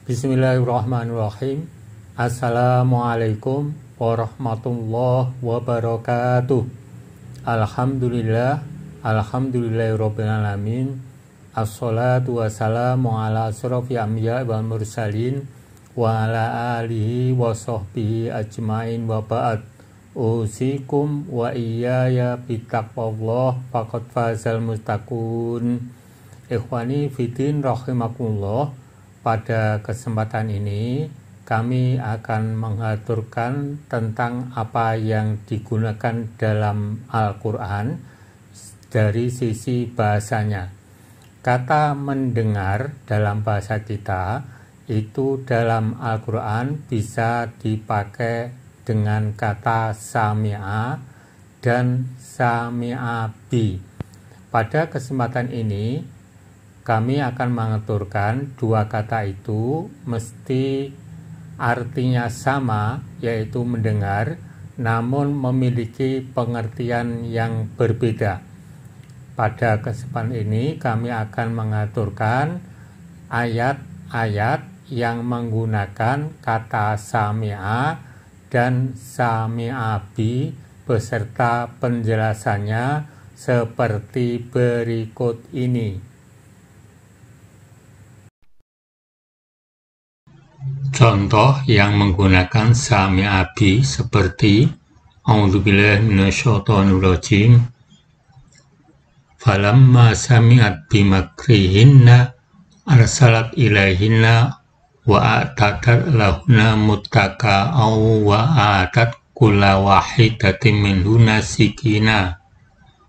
Bismillahirrahmanirrahim. Assalamualaikum warahmatullahi wabarakatuh. Alhamdulillahirabbil alamin. Assalatu wassalamu ala asyrofil anbiya wal mursalin wa ala alihi wa sahbihi ajmain wa ba'd. Usikum wa iyaya bittaqwallah faqad fazal muttaqun. Ikhwani fiddin rahimakumullah. Pada kesempatan ini kami akan mengaturkan tentang apa yang digunakan dalam Al-Quran dari sisi bahasanya. Kata mendengar dalam bahasa kita itu dalam Al-Quran bisa dipakai dengan kata sami'a dan sami'a bi. Pada kesempatan ini kami akan mengaturkan dua kata itu mesti artinya sama, yaitu mendengar, namun memiliki pengertian yang berbeda. Pada kesempatan ini kami akan mengaturkan ayat-ayat yang menggunakan kata sami'a dan sami'a bi beserta penjelasannya seperti berikut ini. Contoh yang menggunakan sami'a bi seperti A'udzubillahi minasyaitonirrajim. Falamma sami'at bimakrihinna arsalat ilaihinna wa atatat lahunna muttaka'aw wa atat kulla wahidatin minhunna sikina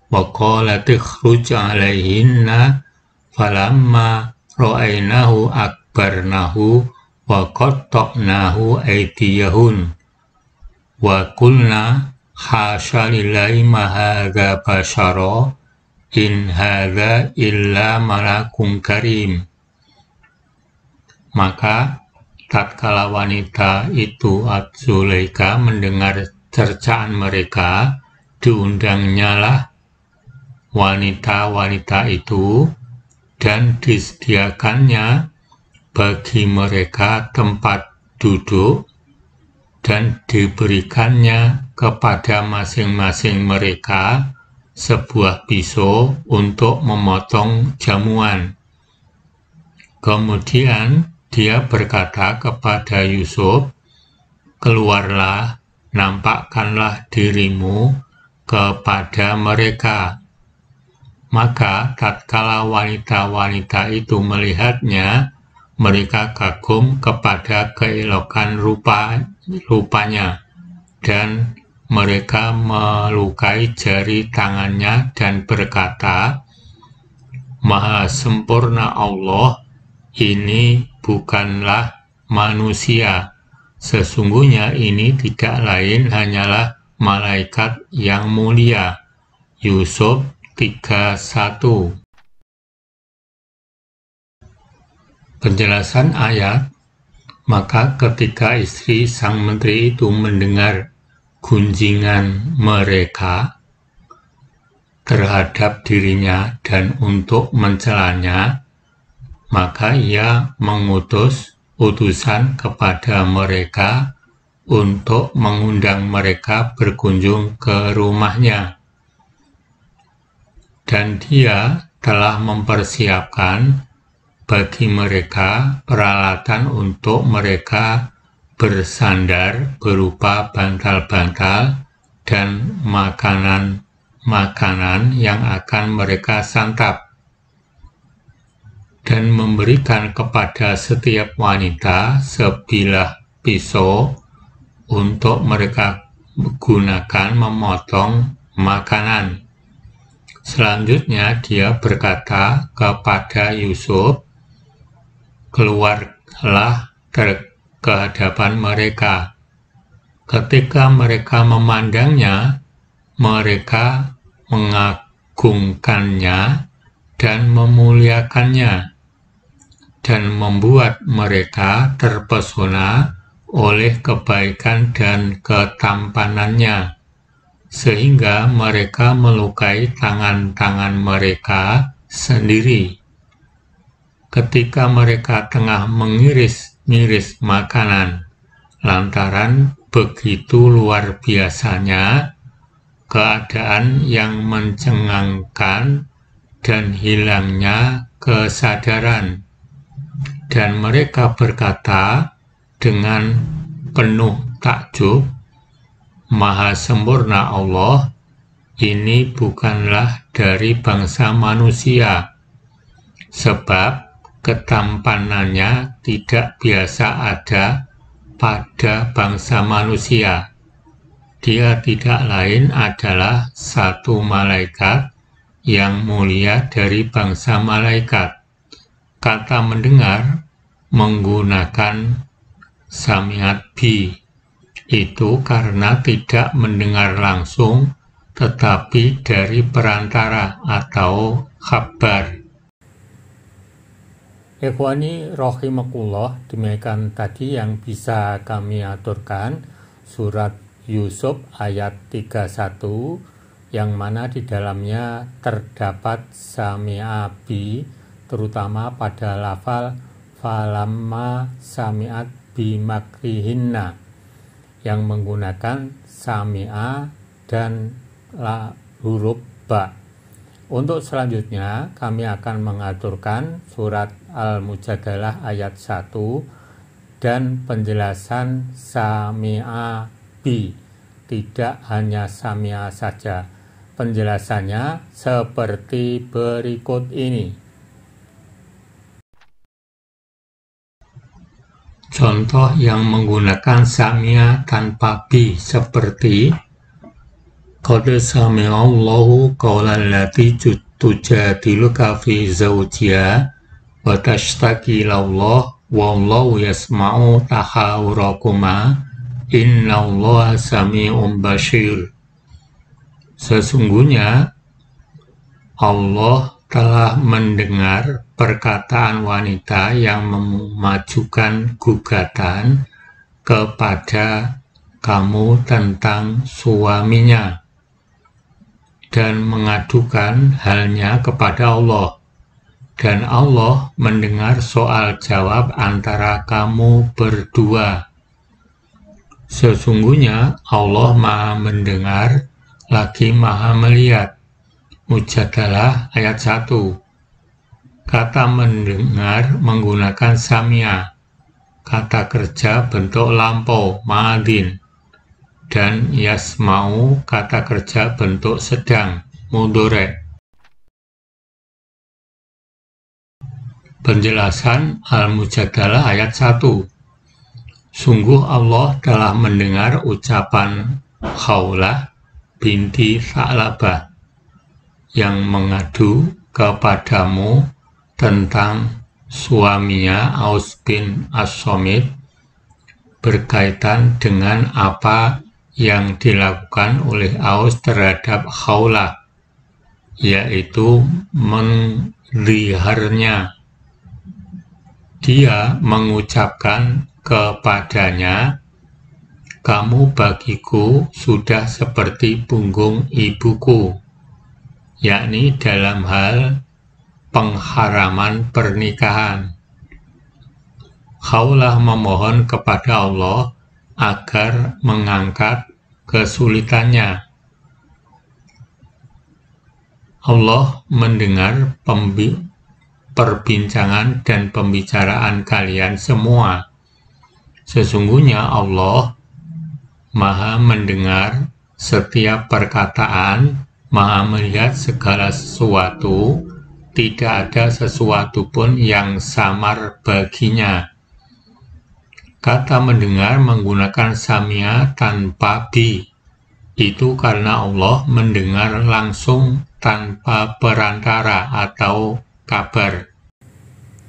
wa qalat ikhruj alaihinna falamma ra'ainahu akbarnahu wa qatta'nahu aydiyahun wa qulna hasya lillahi ma hadza basyara in hadza illa malakun karim. Maka tatkala wanita itu Zulaikha mendengar cercaan mereka, diundangnya lah wanita-wanita itu dan disediakannya bagi mereka tempat duduk dan diberikannya kepada masing-masing mereka sebuah pisau untuk memotong jamuan. Kemudian dia berkata kepada Yusuf, "Keluarlah, nampakkanlah dirimu kepada mereka." Maka tatkala wanita-wanita itu melihatnya, mereka kagum kepada keelokan rupanya dan mereka melukai jari tangannya dan berkata, "Maha sempurna Allah, ini bukanlah manusia. Sesungguhnya ini tidak lain hanyalah malaikat yang mulia." Yusuf 3:1. Penjelasan ayat. Maka ketika istri sang menteri itu mendengar gunjingan mereka terhadap dirinya dan untuk mencelanya, maka ia mengutus utusan kepada mereka untuk mengundang mereka berkunjung ke rumahnya. Dan dia telah mempersiapkan bagi mereka peralatan untuk mereka bersandar berupa bantal-bantal dan makanan-makanan yang akan mereka santap, dan memberikan kepada setiap wanita sebilah pisau untuk mereka gunakan memotong makanan. Selanjutnya dia berkata kepada Yusuf, "Keluarlah ke hadapan mereka." Ketika mereka memandangnya, mereka mengagungkannya dan memuliakannya, dan membuat mereka terpesona oleh kebaikan dan ketampanannya, sehingga mereka melukai tangan-tangan mereka sendiri. Ketika mereka tengah mengiris miris makanan, lantaran begitu luar biasanya keadaan yang mencengangkan dan hilangnya kesadaran. Dan mereka berkata dengan penuh takjub, Maha sempurna Allah, ini bukanlah dari bangsa manusia, sebab ketampanannya tidak biasa ada pada bangsa manusia. Dia tidak lain adalah satu malaikat yang mulia dari bangsa malaikat. Kata mendengar menggunakan sami'at bi, itu karena tidak mendengar langsung, tetapi dari perantara atau khabar. Ikhwani rahimakumullah, demikian tadi yang bisa kami aturkan surat Yusuf ayat 31, yang mana di dalamnya terdapat sami'a bi, terutama pada lafal falamma sami'at bi makrihinna, yang menggunakan sami'a dan huruf ba. Untuk selanjutnya kami akan mengaturkan surat Al-Mujadalah ayat 1 dan penjelasan sami'a bi, tidak hanya sami'a saja. Penjelasannya seperti berikut ini. Contoh yang menggunakan sami'a tanpa bi seperti Qad sami'allahu qawlan lati tujadiluka fi zawjiha wa tashtaki ilallah wallahu yasma'u tahawurakuma innallaha sami'un basir. Sesungguhnya Allah telah mendengar perkataan wanita yang memajukan gugatan kepada kamu tentang suaminya dan mengadukan halnya kepada Allah, dan Allah mendengar soal jawab antara kamu berdua. Sesungguhnya Allah Maha mendengar lagi Maha melihat. Mujadalah ayat 1. Kata mendengar menggunakan sami'a, kata kerja bentuk lampau madin, dan yasma'u kata kerja bentuk sedang mudhari'. Penjelasan Al-Mujadalah ayat 1. Sungguh Allah telah mendengar ucapan Khawlah binti Tha'labah yang mengadu kepadamu tentang suaminya Aus bin As-Somit berkaitan dengan apa yang dilakukan oleh Aus terhadap Khawlah, yaitu mengziharnya. Dia mengucapkan kepadanya, kamu bagiku sudah seperti punggung ibuku, yakni dalam hal pengharaman pernikahan. Khawlah memohon kepada Allah agar mengangkat kesulitannya. Allah mendengar perbincangan dan pembicaraan kalian semua. Sesungguhnya Allah Maha mendengar setiap perkataan, Maha melihat segala sesuatu, tidak ada sesuatu pun yang samar baginya. Kata mendengar menggunakan sami'a tanpa bi, itu karena Allah mendengar langsung tanpa perantara atau kabar.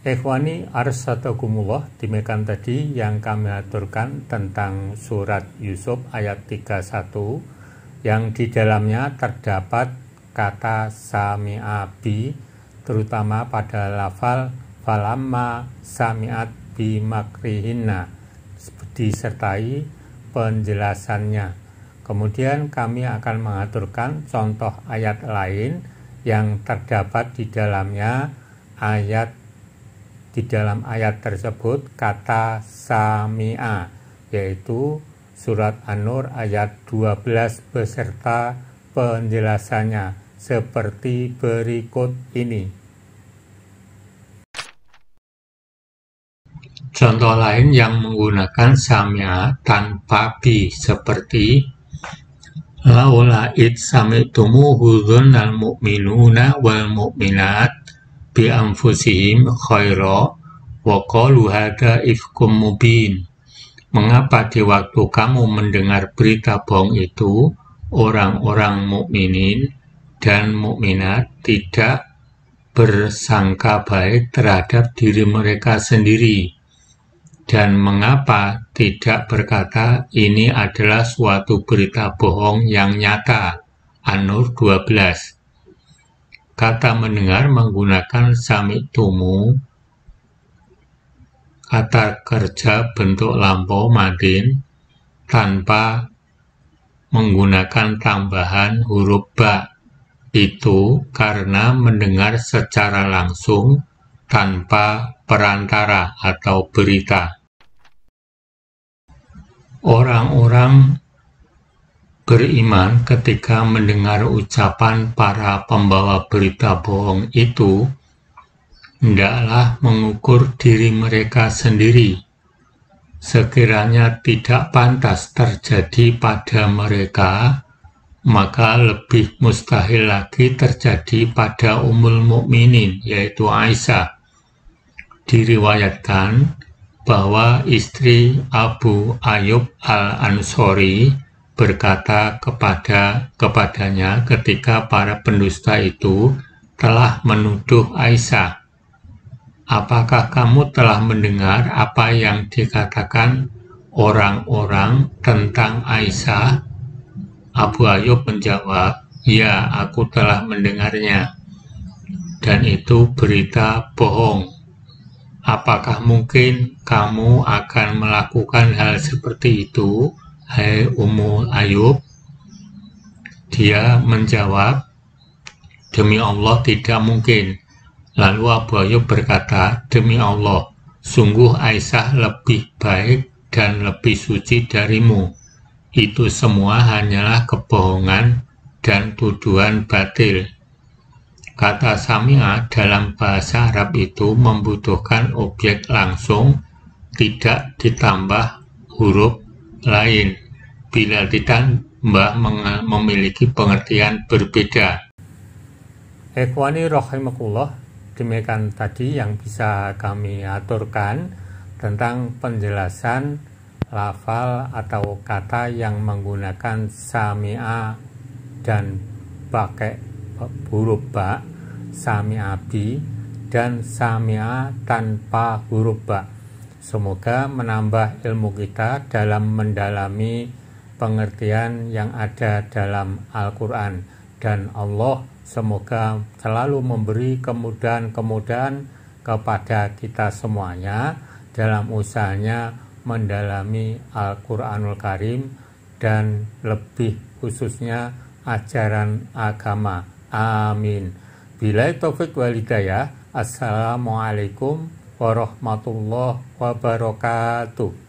Ikhwani arsadakumullah, demikian tadi yang kami aturkan tentang surat Yusuf ayat 31, yang di dalamnya terdapat kata sami'a bi, terutama pada lafal falamma sami'at bi makrihinna, disertai penjelasannya. Kemudian kami akan mengaturkan contoh ayat lain yang terdapat di dalamnya ayat di dalam ayat tersebut kata sami'a, yaitu surat An-Nur ayat 12 beserta penjelasannya seperti berikut ini. Contoh lain yang menggunakan sami'a tanpa bi seperti laula id sami'tumuhu dzannal mu'minuna wal mu'minat bi anfusihim khaira wa qalu hadza ifkum mubin. Mengapa di waktu kamu mendengar berita bohong itu, orang-orang mukminin dan mukminat tidak bersangka baik terhadap diri mereka sendiri? Dan mengapa tidak berkata ini adalah suatu berita bohong yang nyata? An-Nur 12. Kata mendengar menggunakan sami'tumu, kata kerja bentuk lampau madin tanpa menggunakan tambahan huruf ba. Itu karena mendengar secara langsung tanpa perantara atau berita. Orang-orang beriman ketika mendengar ucapan para pembawa berita bohong itu, hendaklah mengukur diri mereka sendiri. Sekiranya tidak pantas terjadi pada mereka, maka lebih mustahil lagi terjadi pada Ummul Mukminin, yaitu Aisyah. Diriwayatkan bahwa istri Abu Ayyub Al-Ansori berkata kepadanya ketika para pendusta itu telah menuduh Aisyah, apakah kamu telah mendengar apa yang dikatakan orang-orang tentang Aisyah? Abu Ayyub menjawab, ya, aku telah mendengarnya, dan itu berita bohong. Apakah mungkin kamu akan melakukan hal seperti itu, hai Ummu Ayyub? Dia menjawab, demi Allah tidak mungkin. Lalu Abu Ayyub berkata, demi Allah, sungguh Aisyah lebih baik dan lebih suci darimu. Itu semua hanyalah kebohongan dan tuduhan batil. Kata sami'a dalam bahasa Arab itu membutuhkan objek langsung, tidak ditambah huruf lain. Bila ditambah memiliki pengertian berbeda. Ikhwani rahimakumullah, demikian tadi yang bisa kami aturkan tentang penjelasan lafal atau kata yang menggunakan sami'a dan pakai huruf ba, sami'a bi, dan sami'a tanpa huruf ba. Semoga menambah ilmu kita dalam mendalami pengertian yang ada dalam Al-Quran, dan Allah semoga selalu memberi kemudahan-kemudahan kepada kita semuanya dalam usahanya mendalami Al-Quranul Karim dan lebih khususnya ajaran agama. Amin. Billahi taufik wal hidayah. Assalamualaikum warahmatullahi wabarakatuh.